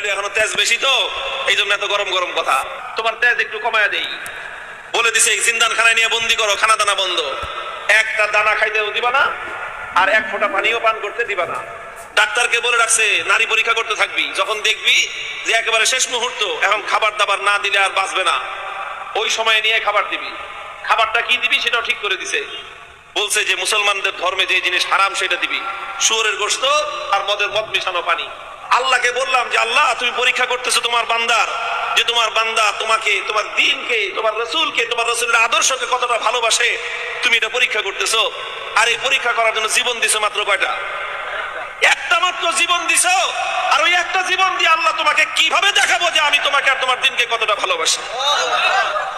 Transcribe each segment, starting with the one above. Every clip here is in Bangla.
শরীরে এখনো তেজ বেশি তো এই জন্য এত গরম গরম কথা। তোমার তেজ একটু কমায় দেই। বলে দিছে জিন্দান খানায় নিয়ে বন্দি করো, খানা দানা বন্ধ, একটা দানা খাইতেও দিবা না আর এক ফোঁটা পানিও পান করতে দিবা না। ডাক্তারকে বলে রাখছে নারী পরীক্ষা করতে থাকবি, যখন দেখবি যে একেবারে শেষ মুহূর্ত, এখন খাবার দাবার না দিলে আর বাঁচবে না, ওই সময় নিয়ে খাবার দিবি। খাবারটা কি দিবি সেটাও ঠিক করে দিছে। বলছে যে মুসলমানদের ধর্মে যে জিনিস হারাম সেটা দিবি, শুয়োরের গোশত আর মদ মিশানো পানি। আল্লাহকে বললাম যে আল্লাহ তুমি পরীক্ষা করতেছো তোমার বান্দার, যে তোমার বান্দা তোমাকে, তোমার দ্বীনকে, তোমার রাসূলকে, তোমার রাসূলের আদর্শকে কতটা ভালোবাসে তুমি এটা পরীক্ষা করতেছো। আর এই পরীক্ষা করার জন্য জীবন দিছো মাত্র কয়টা? একটা মাত্র জীবন দিছো। আর ওই একটা জীবন দিয়ে আল্লাহ তোমাকে কিভাবে দেখাবো যে আমি তোমাকে আর তোমার দ্বীনকে কতটা ভালোবাসি?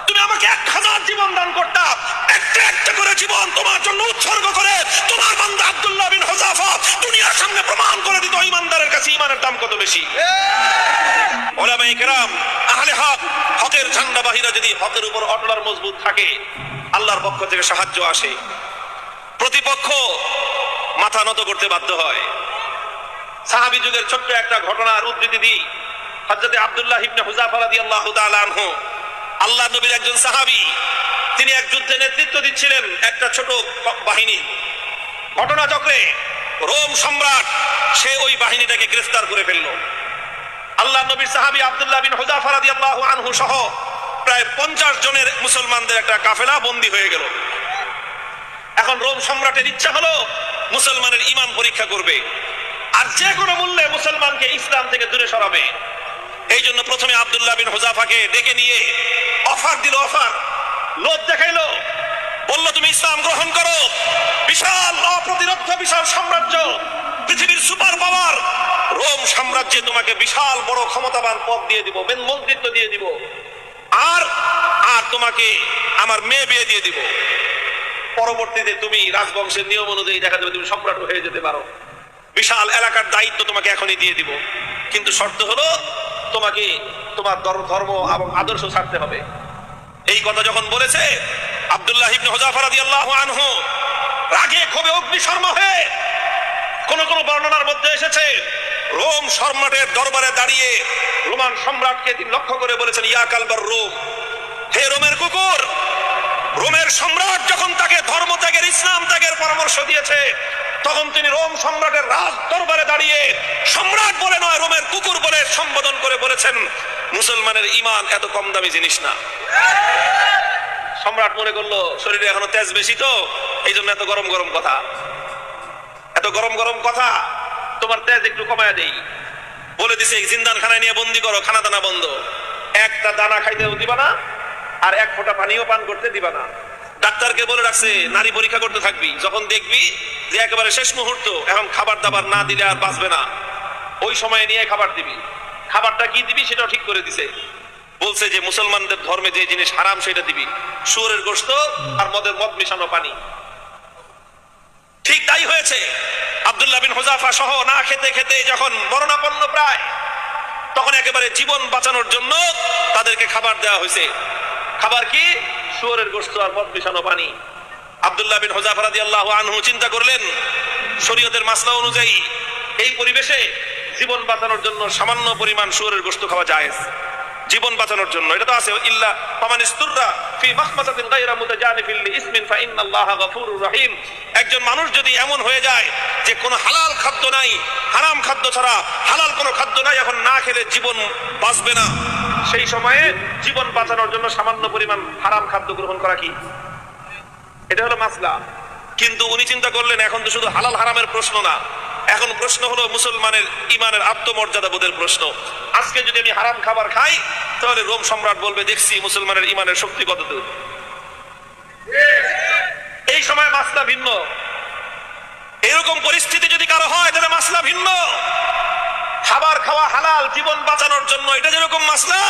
তুমি আমাকে 1000 জীবন দান করতা, একটা একটা করে জীবন তোমার জন্য উৎসর্গ করে তোমার বান্দা আব্দুল্লাহ বিন হুযাফা দুনিয়ার সামনে প্রমাণ করে দিত ঈমানদারের কাছে ঈমানের দাম কত বেশি। উলামায়ে কেরাম, আহলে হক, হকের ঝান্ডাবাহীরা যদি হকের উপর অটল আর মজবুত থাকে, আল্লাহর পক্ষ থেকে সাহায্য আসে, প্রতিপক্ষ মাথা নত করতে বাধ্য হয়। সাহাবী যুগের ছোট্ট একটা ঘটনার উদ্ধৃতি দিই। হযরত আব্দুল্লাহ ইবনে হুযাফা রাদিয়াল্লাহু তাআলা আনহু, আল্লাহ নবীর একজন সাহাবী, তিনি এক যুদ্ধে নেতৃত্ব দিচ্ছিলেন একটা ছোট বাহিনী। ঘটনাচক্রে রোম সম্রাট সে ওই বাহিনীটাকে গ্রেফতার করে ফেলল। আল্লাহ নবীর সাহাবী আব্দুল্লাহ বিন হুযাফা রাদিয়াল্লাহু আনহু সহ প্রায় 50 জনের মুসলমানদের একটা কাফেলা বন্দী হয়ে গেল। এখন রোম সম্রাটের ইচ্ছা হলো মুসলমানের ঈমান পরীক্ষা করবে আর যে কোনো মূল্যে মুসলমানকে ইসলাম থেকে দূরে সরাবে। এই জন্য প্রথমে আব্দুল্লাহ বিন হুযাফাকে ডেকে নিয়ে অফার দিল, অফার লোভ দেখাইলো, বলল তুমি ইসলাম গ্রহণ করো, বিশাল অপ্রতিরোধ্য বিশাল সাম্রাজ্য, পৃথিবীর সুপার পাওয়ার রোম সাম্রাজ্যে তোমাকে বিশাল বড় ক্ষমতাবান পদ দিয়ে দিব, মন্ত্রিত্ব দিয়ে দিব, আর আর তোমাকে আমার মেয়ে বিয়ে দিয়ে দিব। পরবর্তীতে তুমি রাজবংশের নিয়ম অনুযায়ী দেখা যাবে তুমি সম্রাট হয়ে যেতে পারো, বিশাল এলাকার দায়িত্ব তোমাকে এখনই দিয়ে দিব, কিন্তু শর্ত হলো তোমাকে তোমার ধর্ম এবং আদর্শ ছাড়তে হবে। এই কথা যখন বলেছে, আব্দুল্লাহ ইবনে হুযাফা রাদিয়াল্লাহু আনহু রাগে ক্ষোভে অগ্নিশর্মা হয়ে, কোন কোন বর্ণনার মধ্যে এসেছে রোম সম্রাটের দরবারে দাঁড়িয়ে রোমান সম্রাটকে তিনি লক্ষ্য করে বলেছেন, ইয়া কালবার রোম, হে রোমের কুকুর। রোমের সম্রাট যখন তাকে ধর্ম ত্যাগের, ইসলাম ত্যাগের পরামর্শ দিয়েছে, তখন তিনি রোম সম্রাটের রাজ দরবারে দাঁড়িয়ে সম্রাট বলে নয়, রোমের কুকুর বলে সম্বোধন করে বলেছেন, মুসলমানের ঈমান এত কম দামি জিনিস না। সম্রাট মনে করলো শরীরে এখনো তেজ বেশি তো এই জন্য এত গরম গরম কথা, এত গরম গরম কথা, তোমার তেজ একটু কমায় দেই। বলে দিছে জিন্দান খানায় নিয়ে বন্দি করো, খানা দানা বন্ধ, একটা দানা খাইতেও দিবা না আর এক ফোঁটা পানিও পান করতে দিবা না। ডাক্তারকে বলে রাখছে নারী পরীক্ষা করতে থাকবি, যখন দেখবি যে একেবারে শেষ মুহূর্ত, এখন খাবার দাবার না দিলে আর বাঁচবে না, ওই সময় নিয়ে খাবার দিবি। খাবারটা কি দিবি সেটাও ঠিক করে দিছে। বলছে যে মুসলমানদের ধর্মে যে জিনিস হারাম সেটা দিবি, শুয়োরের গোশত আর মদ মিশানো পানি। ঠিক তাই হয়েছে। আব্দুল্লাহ বিন হুযাফা সহ না খেতে খেতে যখন মরণাপন্ন প্রায়, তখন একেবারে জীবন বাঁচানোর জন্য তাদেরকে খাবার দেওয়া হয়েছে। খাবার কি? শুয়োরের গোশত আর মদ মিশানো পানি। আব্দুল্লাহ বিন হুযাফা রাদিয়াল্লাহু আনহু চিন্তা করলেন, শরীয়তের মাসলা অনুযায়ী এই পরিবেশে জীবন বাঁচানোর জন্য সামান্য পরিমাণ শুয়োরের গোশত খাওয়া জায়েজ, জীবন বাঁচানোর জন্য। এটা তো আছে, ইল্লা ফামান ইসতুররা ফি মাখমাসাতিন গায়রা মুতাজানিফিল লিইসমিন ফাইন্নাল্লাহা গফুরুর রহিম। একজন মানুষ যদি এমন হয়ে যায় যে কোনো হালাল খাদ্য নাই, হারাম খাদ্য ছাড়া হালাল কোনো খাদ্য নাই, এখন না খেলে জীবন বাঁচবে না, সেই সময়ে জীবন বাঁচানোর জন্য সামান্য পরিমাণ হারাম খাদ্য গ্রহণ করা কি, এটা হলো মাসলা। কিন্তু উনি চিন্তা করলেন এখন তো শুধু হালাল হারামের প্রশ্ন না, এখন প্রশ্ন হলো মুসলমানের ঈমানের আত্মমর্যাদা বোধের প্রশ্ন। আজকে যদি আমি হারাম খাবার খাই তাহলে রোম সম্রাট বলবে দেখছি মুসলমানের ঈমানের শক্তি কতদূর। এই সময় মাসলা ভিন্ন। এরকম পরিস্থিতি যদি কারো হয় তাহলে মাসলা ভিন্ন। খাবার খাওয়া হালাল জীবন বাঁচানোর জন্য, এটা যেরকম মাসলা,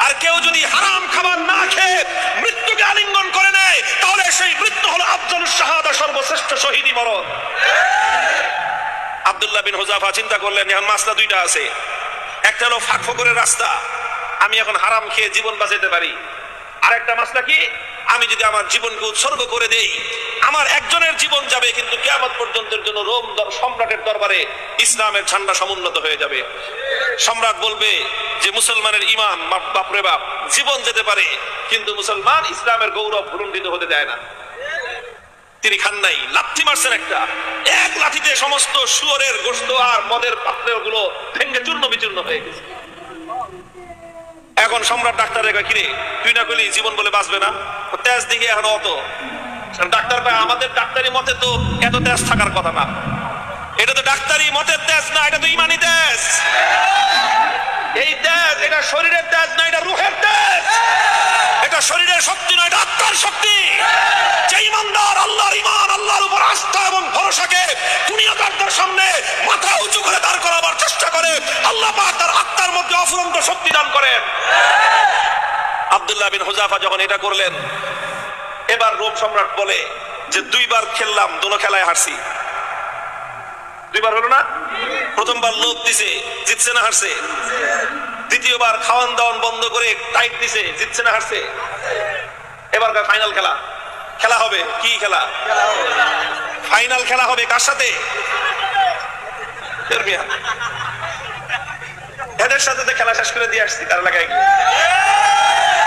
আর কেউ যদি হারাম খাবার না খেয়ে মৃত্যুকে আলিঙ্গন করে নেয় তাহলে সেই মৃত্যু হলো আফজালুশ শাহাদা, সর্বশ্রেষ্ঠ শহীদি মরণ। আব্দুল্লাহ বিন হুযাফা চিন্তা করলেন এখন মাসলা দুইটা আছে, একটা হলো ফাঁক ফকরের রাস্তা, আমি এখন হারাম খেয়ে জীবন বাঁচাতে পারি, আর একটা মাসলা কি, আমি যদি আমার জীবনকে উৎসর্গ করে দেই আমার একজনের জীবন যাবে, কিন্তু কিয়ামত পর্যন্তের জন্য রোম সম্রাটের দরবারে ইসলামের ঝান্ডা সমুন্নত হয়ে যাবে। সম্রাট বলবে যে মুসলমানের ইমান বাপরে বাপ, জীবন যেতে পারে কিন্তু মুসলমান ইসলামের গৌরব ভুলুণ্ঠিত হতে দেয় না। তিনি খান নাই, লাথি মারছেন একটা, এক লাথিতে সমস্ত শুয়োরের গোশত আর মদের পাত্রগুলো ভেঙে চূর্ণ বিচূর্ণ হয়ে গেছে। এখন সম্রাট ডাক্তারের কয়, কিরে তুই না কইলি জীবন বলে বাঁচবে না, তেজ দিকে এখন অত। ডাক্তার কয়, আমাদের ডাক্তারি মতে তো এত তেজ থাকার কথা না, এটা তো ডাক্তারি মতের তেজ না, এটা তো ইমানি তেজ। এই তেজ এটা শরীরের তেজ না, এটা রূহের তেজ। এটা শরীরের শক্তি নয়, এটা আত্মার শক্তি। যে ইমানদার আল্লাহর ঈমান, আল্লাহর উপর আস্থা এবং ভরসাকে দুনিয়াদারদের সামনে মাথা উঁচু করে দাঁড় করাবার চেষ্টা করে, আল্লাহ পাক তার আত্মার মধ্যে অফুরন্ত শক্তি দান করেন। আব্দুল্লাহ বিন হুযাফা যখন এটা করলেন, এবার রোম সম্রাট বলে যে 2 বার খেললাম, দোনো খেলায় হারছি। 2 বার হলো না? প্রথমবার লোভ দিছে, জিতছে না হারছে? দ্বিতীয়বার খাওয়ান দাওয়ান বন্ধ করে টাইট দিছে, জিতছে না হারছে? এবার ফাইনাল খেলা, খেলা হবে। কি খেলা? ফাইনাল খেলা হবে কার সাথে? এদের সাথে তো খেলা শেষ করে দিয়ে আসছি তার এলাকায় গিয়ে।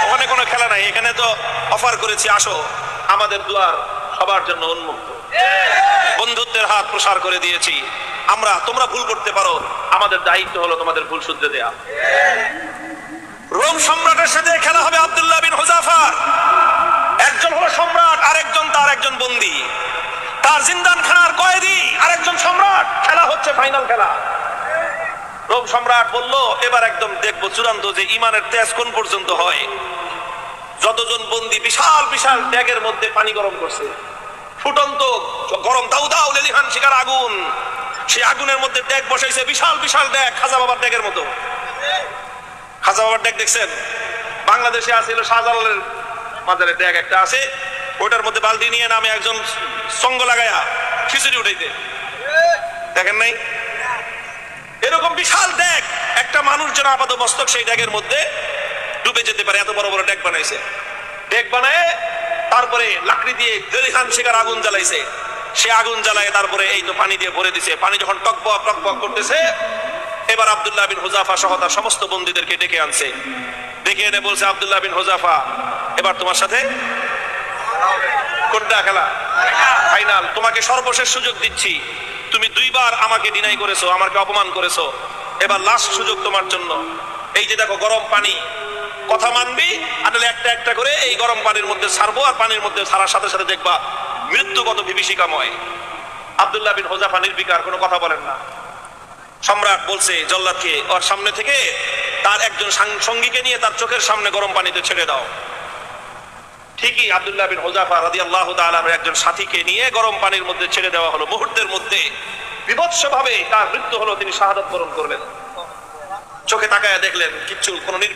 ওখানে কোনো খেলা নাই, এখানে তো অফার করেছি, আসো, আমাদের দুয়ার সবার জন্য উন্মুক্ত, বন্ধুত্বের হাত প্রসার করে দিয়েছি আমরা। তোমরা ভুল করতে পারো, আমাদের দায়িত্ব হলো তোমাদের ভুল শুধরে দেয়া। রোম সম্রাটের সাথে খেলা হবে আব্দুল্লাহ বিন হুযাফার। একজন হলো সম্রাট, আরেকজন তার একজন বন্দী, তার জিন্দানখানার কয়েদি, আরেকজন সম্রাট। খেলা হচ্ছে ফাইনাল খেলা। রোম সম্রাট বলল, এবার একদম দেখবো চূড়ান্ত যে ইমানের তেজ কোন পর্যন্ত হয়। যতজন বন্দী বিশাল বিশাল ড্যাগের মধ্যে পানি গরম করছে, ফুটন্ত গরম দাউ দাউ লেলিহান শিকার আগুন, সেই আগুনের মধ্যে ড্যাগ বসাইছে, বিশাল বিশাল ড্যাগ, খাজা বাবার ড্যাগের মতো। খাজা বাবার ড্যাগ দেখছেন? বাংলাদেশে আছে শাহজালালের মাজারে ড্যাগ একটা আছে, ওটার মধ্যে বালতি নিয়ে নামে একজন সঙ্গ লাগায়া খিচুড়ি উঠাইতে, দেখেন নাই? এরকম বিশাল ড্যাগ, একটা মানুষ যেন আপাত মস্তক সেই ড্যাগের মধ্যে ডুবে যেতে পারে, এত বড় বড় ড্যাগ বানাইছে। ড্যাগ বানায় তারপরে লাকড়ি দিয়ে লেলিহান শিকার আগুন জ্বালাইছে, সে আগুন জ্বালায় তারপরে এই তো পানি দিয়ে ভরে দিছে। পানি যখন টকবক টকবক করতেছে, এবার আব্দুল্লাহ বিন হুযাফা সহ তার সমস্ত বন্দীদেরকে ডেকে আনছে। ডেকে এনে বলছে, আব্দুল্লাহ বিন হুযাফা, এবার তোমার সাথে কোনটা খেলা? ফাইনাল। তোমাকে সর্বশেষ সুযোগ দিচ্ছি, তুমি 2 বার আমাকে ডিনাই করেছো, আমাকে অপমান করেছো, এবার লাস্ট সুযোগ তোমার জন্য। এই যে দেখো গরম পানি, কথা মানবি আসলে একটা একটা করে এই গরম পানির মধ্যে ছাড়বো, আর পানির মধ্যে ছাড়ার সাথে সাথে দেখবা মৃত্যু কত বিভীষিকাময়। আব্দুল্লাহ বিন হুযাফা নির্বিকার, কোনো কথা বলেন না। সম্রাট বলছে জল্লাদকে, ওর সামনে থেকে তার একজন সঙ্গীকে নিয়ে তার চোখের সামনে গরম পানিতে ছেড়ে দাও। ঠিকই আব্দুল্লাহ বিন হুযাফা রাদিয়াল্লাহু তাআলা একজন সাথীকে নিয়ে গরম পানির মধ্যে ছেড়ে দেওয়া হলো। মুহূর্তের মধ্যে বিভৎসভাবে তার মৃত্যু হলো, তিনি শাহাদাত বরণ করলেন। চোখে তাকায় দেখলেন কিচ্ছু,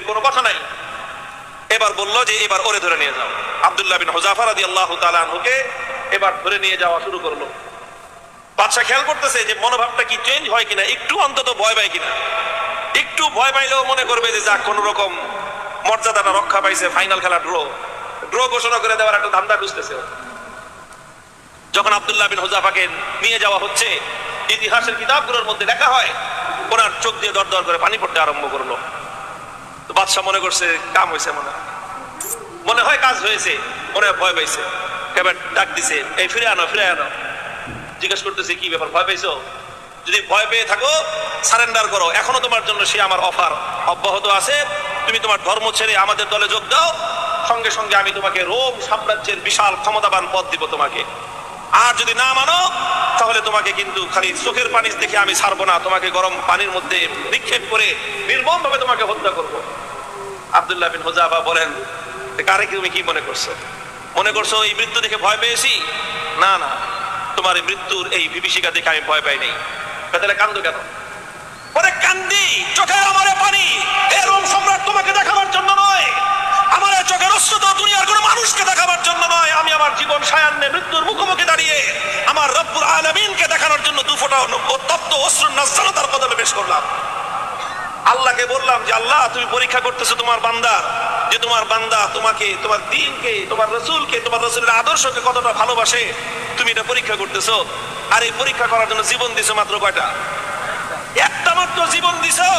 কোনো কথা নাই। এবার বললো যে এবার ওরে ধরে নিয়ে যাও। আব্দুল্লাহ বিন হুযাফা রাদিয়াল্লাহু তাআলা আনহুকে এবার ধরে নিয়ে যাওয়া শুরু করলো। বাদশা খেয়াল করতেছে যে মনোভাবটা কি চেঞ্জ হয় কিনা, একটু অন্তত ভয় পায় কিনা। একটু ভয় পাইলেও মনে করবে যে যাক কোন রকম মর্যাদাটা রক্ষা পাইছে, ফাইনাল খেলা ড্র ঘোষণা করে দেওয়ার একটা ধান্দা খুঁজতেছে। যখন আব্দুল্লাহ বিন হুযাফাকে নিয়ে যাওয়া হচ্ছে, ইতিহাসের কিতাবগুলোর মধ্যে লেখা হয় ওনার চোখ দিয়ে দর দর করে পানি পড়তে আরম্ভ করলো। তো বাদশা মনে করছে কাম হয়েছে, মনে হয় কাজ হয়েছে, মনে হয় ভয় পাইছে। এবার ডাক দিছে, এই ফিরে আনো, ফিরে আনো। জিজ্ঞেস করতেছে কি ব্যাপার, ভয় পাইছো? যদি ভয় পেয়ে থাকো সারেন্ডার করো, এখনো তোমার জন্য সে আমার অফার অব্যাহত আছে। তুমি তোমার ধর্ম ছেড়ে আমাদের দলে যোগ দাও, সঙ্গে সঙ্গে আমি তোমাকে রোম সাম্রাজ্যের বিশাল ক্ষমতাবান পদ দিব তোমাকে। আর যদি না মানো তাহলে তোমাকে কিন্তু খালি চোখের পানি দেখে আমি ছাড়বো না, তোমাকে গরম পানির মধ্যে নিক্ষেপ করে নির্মম ভাবে তোমাকে হত্যা করব। আব্দুল্লাহ বিন হুযাফা বলেন, কারে তুমি কি মনে করছো? মনে করছো এই মৃত্যু দেখে ভয় পেয়েছি? না না, তোমার এই মৃত্যুর এই বিভীষিকা দেখে আমি ভয় পাই নাই। তাহলে কান্দো কেন? পরে কান্দি, চোখের আমারে পানি এই রোম সম্রাট তোমাকে দেখাবার জন্য নয়, আমার চোখের অশ্রু তো দুনিয়ার কোনো মানুষকে দেখাবার জন্য নয়। আমি আমার জীবন সায়ান্নে মৃত্যুর মুখোমুখি দাঁড়িয়ে আমার রব্বুল আলামিনকে দেখানোর জন্য 2 ফোঁটা তপ্ত অশ্রুর নাজরানা তার কদমে পেশ করলাম। আল্লাহকে বললাম যে আল্লাহ, তুমি পরীক্ষা করতেছো তোমার বান্দার, যে তোমার বান্দা তোমাকে, তোমার দ্বীনকে, তোমার রাসূলকে, তোমার রাসূলের আদর্শকে কতটা ভালোবাসে, তুমি এটা পরীক্ষা করতেছো। আর এই পরীক্ষা করার জন্য জীবন দিছো মাত্র কয়টা? একটা মাত্র জীবন দিছো।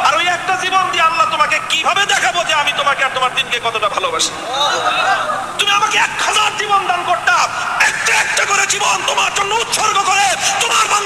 আর ওই একটা জীবন দিয়ে আল্লাহ তোমাকে কিভাবে দেখাবো যে আমি তোমাকে আর তোমার দ্বীনকে কতটা ভালোবাসি? তুমি আমাকে 1000 জীবন দান করতা, একটা একটা করে জীবন তোমার জন্য উৎসর্গ করে তোমার